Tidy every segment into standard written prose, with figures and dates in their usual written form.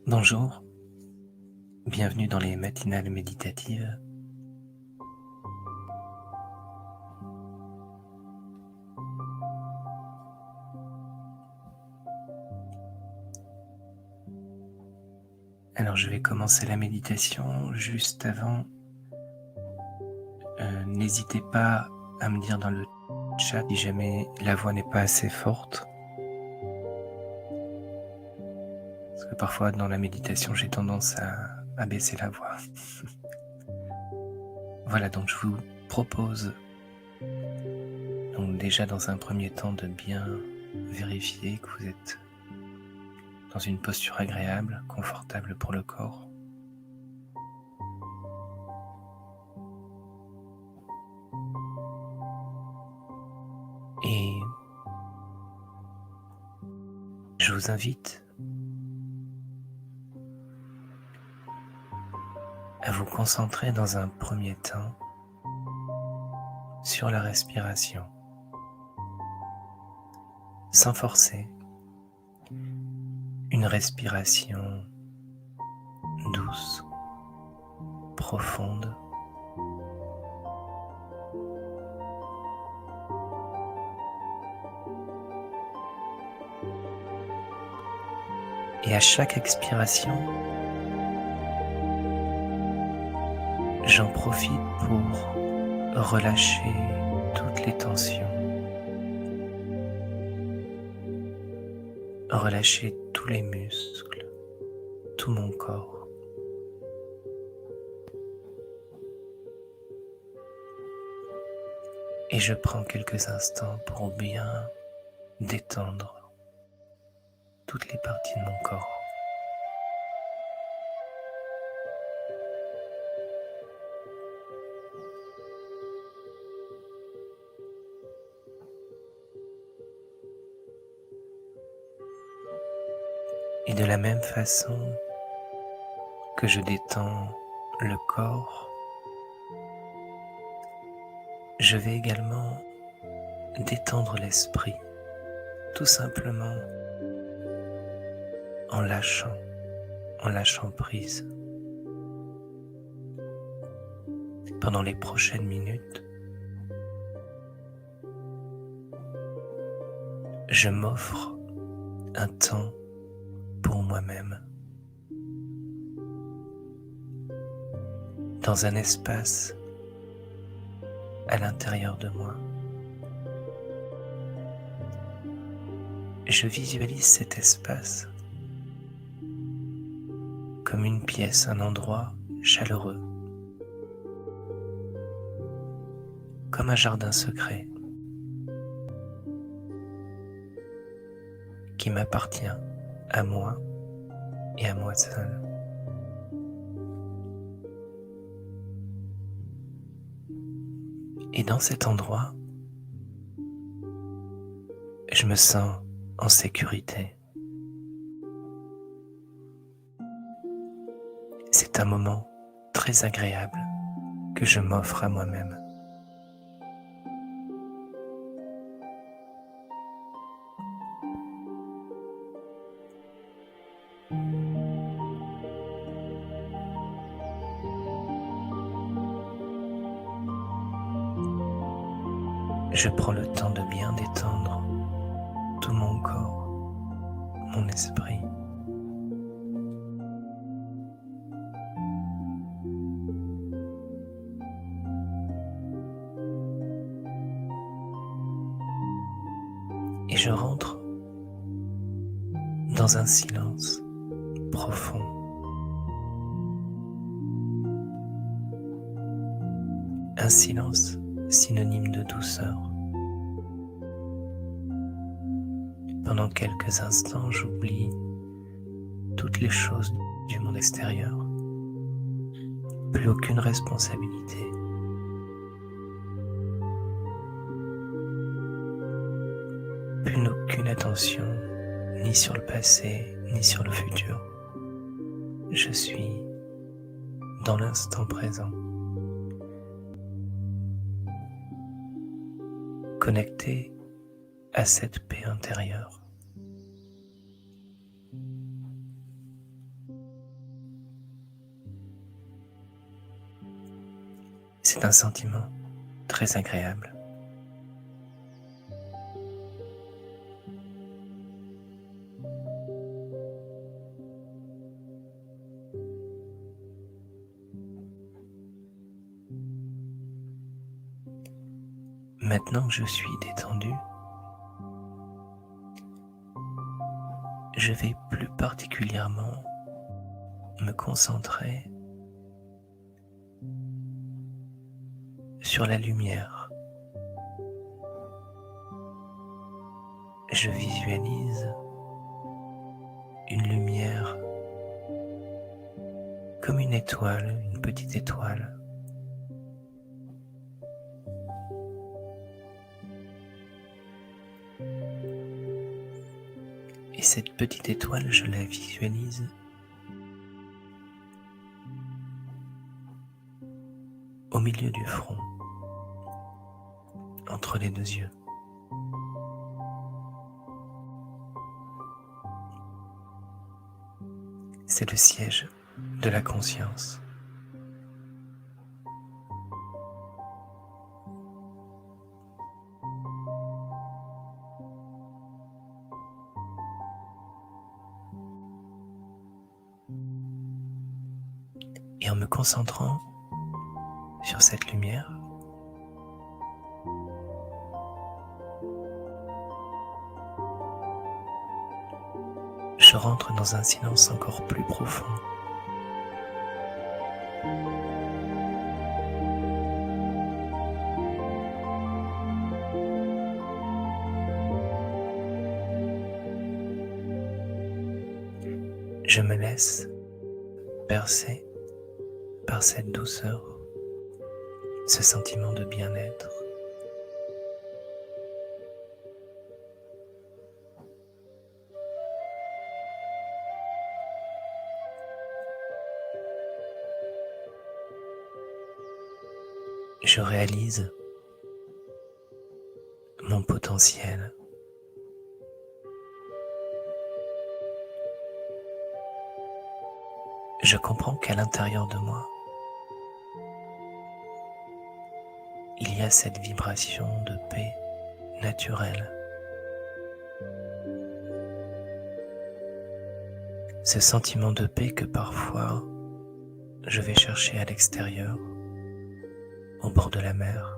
Bonjour, bienvenue dans les matinales méditatives. Alors je vais commencer la méditation. Juste avant, n'hésitez pas à me dire dans le chat si jamais la voix n'est pas assez forte. Parce que parfois dans la méditation j'ai tendance à baisser la voix. Voilà, donc je vous propose donc déjà dans un premier temps de bien vérifier que vous êtes dans une posture agréable, confortable pour le corps. Et je vous invite à vous concentrer dans un premier temps sur la respiration, sans forcer, une respiration douce, profonde, et à chaque expiration, j'en profite pour relâcher toutes les tensions, relâcher tous les muscles, tout mon corps. Et je prends quelques instants pour bien détendre toutes les parties de mon corps. Et de la même façon que je détends le corps, je vais également détendre l'esprit, tout simplement en lâchant prise. Pendant les prochaines minutes, je m'offre un temps pour moi-même, dans un espace à l'intérieur de moi. Je visualise cet espace comme une pièce, un endroit chaleureux, comme un jardin secret qui m'appartient à moi et à moi seul. Et dans cet endroit, je me sens en sécurité. C'est un moment très agréable que je m'offre à moi-même. Je prends le temps de bien détendre tout mon corps, mon esprit. Et je rentre dans un silence profond. Un silence synonyme de douceur. Pendant quelques instants, j'oublie toutes les choses du monde extérieur. Plus aucune responsabilité. Plus aucune attention, ni sur le passé, ni sur le futur. Je suis dans l'instant présent, connecté à cette paix intérieure. C'est un sentiment très agréable. Maintenant que je suis détendu, je vais plus particulièrement me concentrer sur la lumière. Je visualise une lumière comme une étoile, une petite étoile. Et cette petite étoile, je la visualise au milieu du front, entre les deux yeux. C'est le siège de la conscience. Et en me concentrant sur cette lumière, je rentre dans un silence encore plus profond. Je me laisse bercer par cette douceur, ce sentiment de bien-être. Je réalise mon potentiel. Je comprends qu'à l'intérieur de moi, il y a cette vibration de paix naturelle. Ce sentiment de paix que parfois je vais chercher à l'extérieur, au bord de la mer,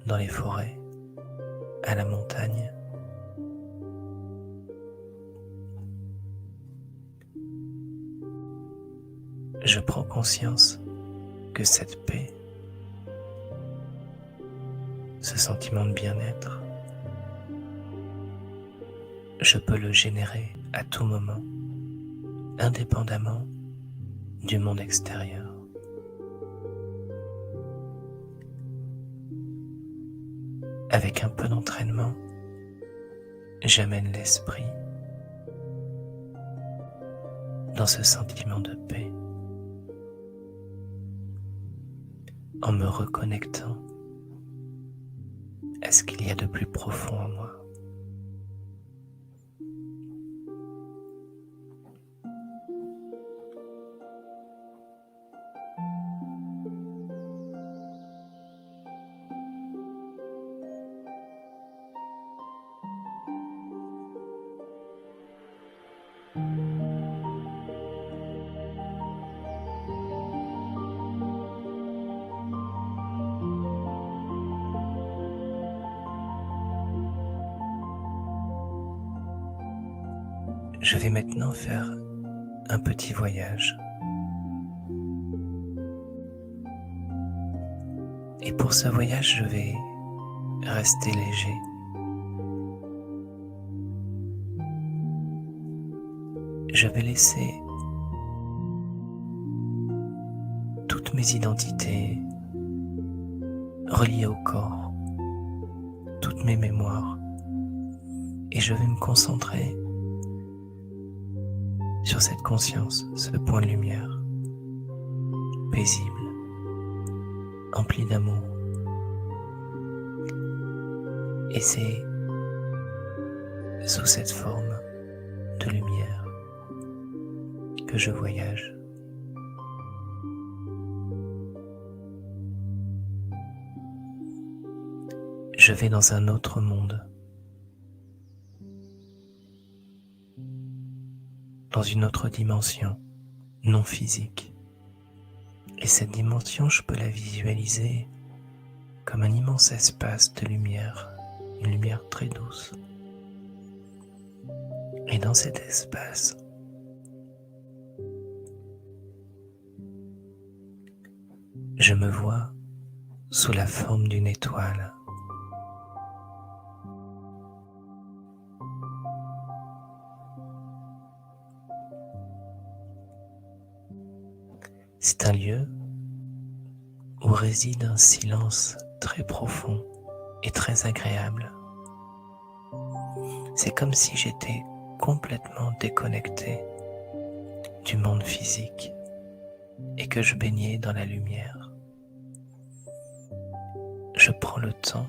dans les forêts, à la montagne. Je prends conscience que cette paix, ce sentiment de bien-être, je peux le générer à tout moment, indépendamment du monde extérieur. Avec un peu d'entraînement, j'amène l'esprit dans ce sentiment de paix, en me reconnectant à ce qu'il y a de plus profond en moi. Je vais maintenant faire un petit voyage. Et pour ce voyage, je vais rester léger. Je vais laisser toutes mes identités reliées au corps, toutes mes mémoires, et je vais me concentrer sur cette conscience, ce point de lumière, paisible, empli d'amour. Et c'est sous cette forme de lumière que je voyage. je vais dans un autre monde, dans une autre dimension non physique. Et cette dimension, je peux la visualiser comme un immense espace de lumière, une lumière très douce. Et dans cet espace, je me vois sous la forme d'une étoile. C'est un lieu où réside un silence très profond et très agréable. C'est comme si j'étais complètement déconnecté du monde physique et que je baignais dans la lumière. Je prends le temps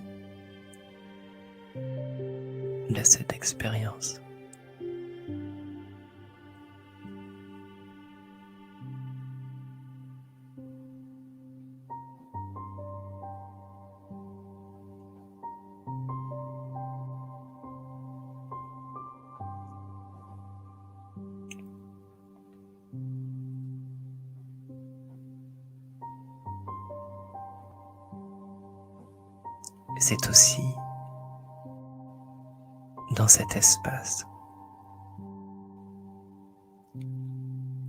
de cette expérience. C'est aussi dans cet espace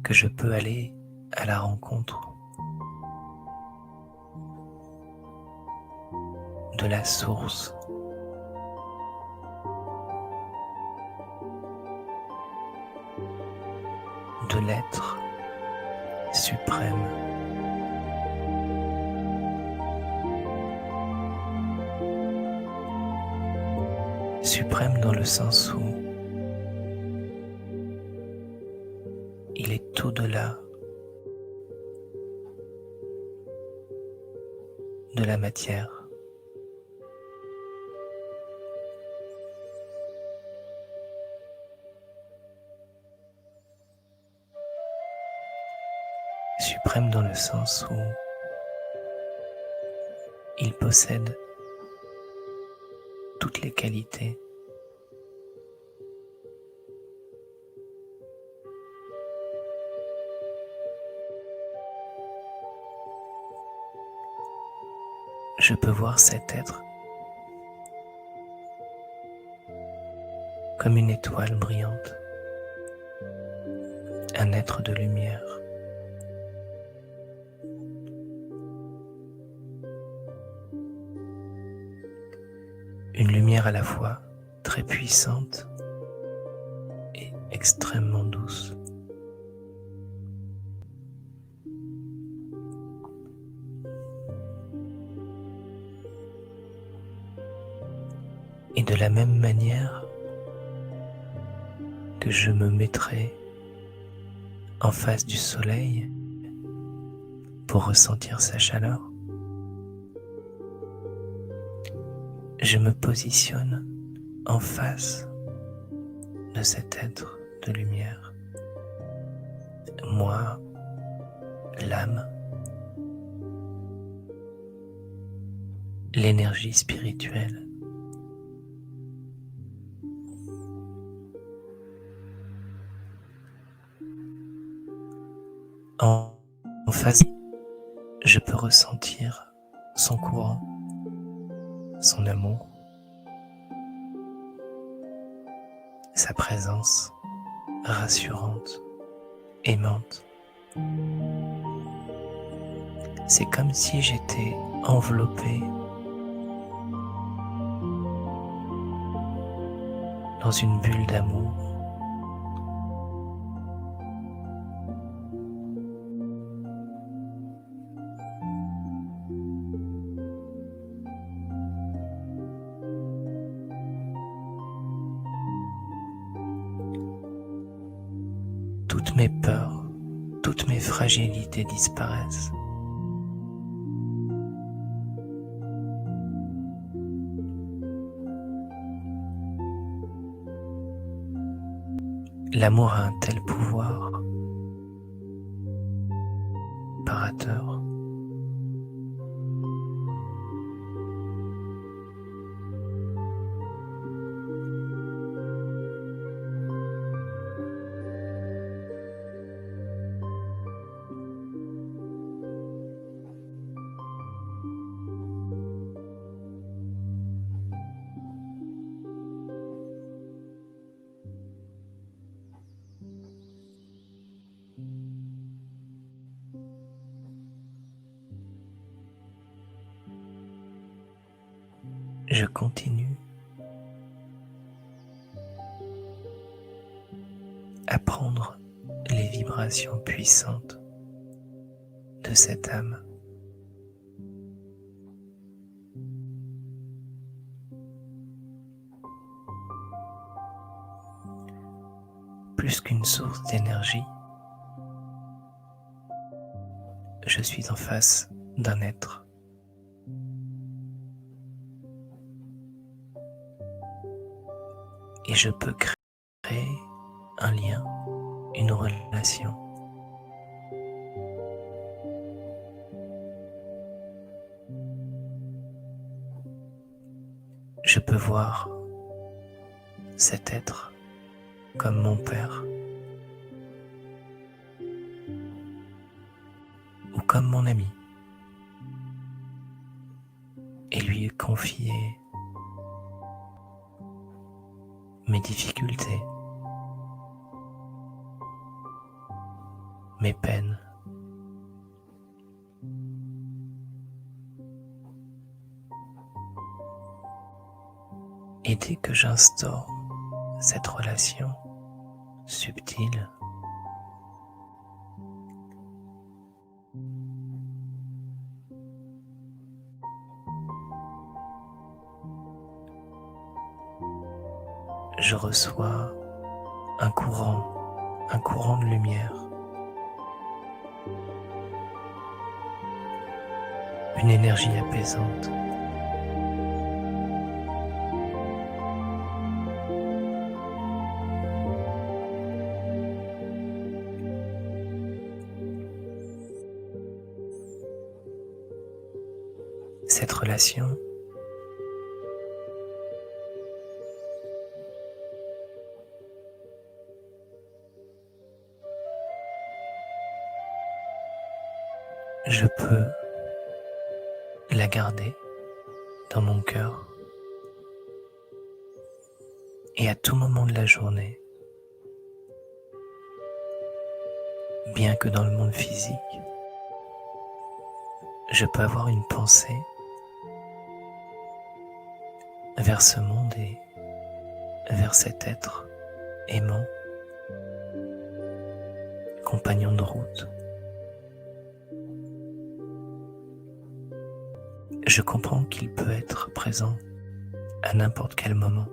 que je peux aller à la rencontre de la source de l'être suprême. Suprême dans le sens où il est au-delà de la matière. Suprême dans le sens où il possède toutes les qualités je peux voir cet être comme une étoile brillante, un être de lumière. Une lumière à la fois très puissante et extrêmement douce. Et de la même manière que je me mettrai en face du soleil pour ressentir sa chaleur, je me positionne en face de cet être de lumière. Moi, l'âme, l'énergie spirituelle. En face, je peux ressentir son courant, son amour, sa présence rassurante, aimante. C'est comme si j'étais enveloppé dans une bulle d'amour. Toutes mes peurs, toutes mes fragilités disparaissent. L'amour a un tel pouvoir réparateur je continue à prendre les vibrations puissantes de cette âme. Plus qu'une source d'énergie, je suis en face d'un être. Et je peux créer un lien, une relation. Je peux voir cet être comme mon père ou comme mon ami et lui confier mes difficultés, mes peines. Et dès que j'instaure cette relation subtile, je reçois un courant de lumière, une énergie apaisante. Cette relation je peux la garder dans mon cœur et à tout moment de la journée, bien que dans le monde physique, je peux avoir une pensée vers ce monde et vers cet être aimant, compagnon de route. Je comprends qu'il peut être présent à n'importe quel moment.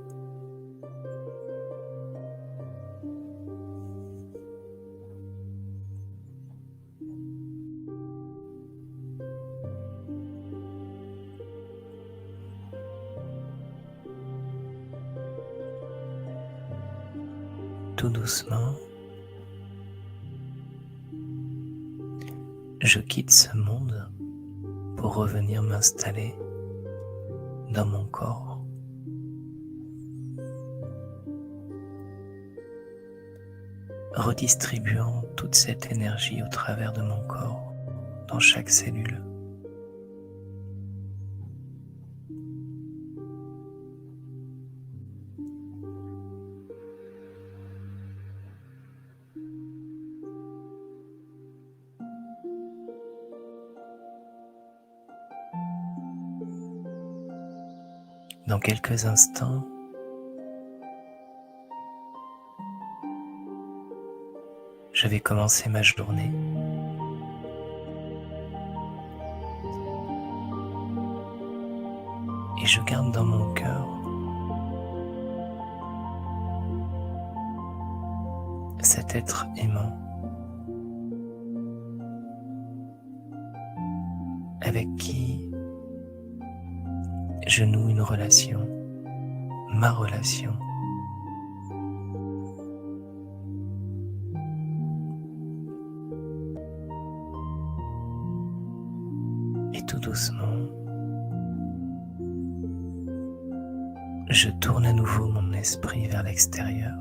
Tout doucement, je quitte ce monde pour revenir m'installer dans mon corps. Redistribuant toute cette énergie au travers de mon corps, dans chaque cellule. Dans quelques instants, je vais commencer ma journée. Et je garde dans mon cœur cet être aimant avec qui je noue une relation, ma relation. Et tout doucement, je tourne à nouveau mon esprit vers l'extérieur.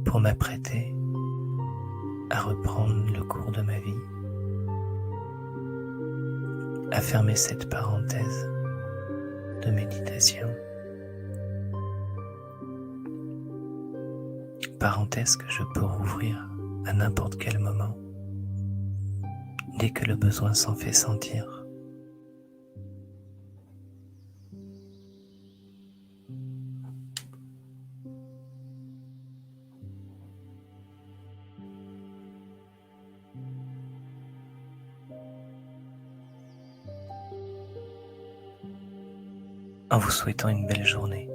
Pour m'apprêter à reprendre le cours de ma vie, à fermer cette parenthèse de méditation, parenthèse que je peux rouvrir à n'importe quel moment, dès que le besoin s'en fait sentir. En vous souhaitant une belle journée.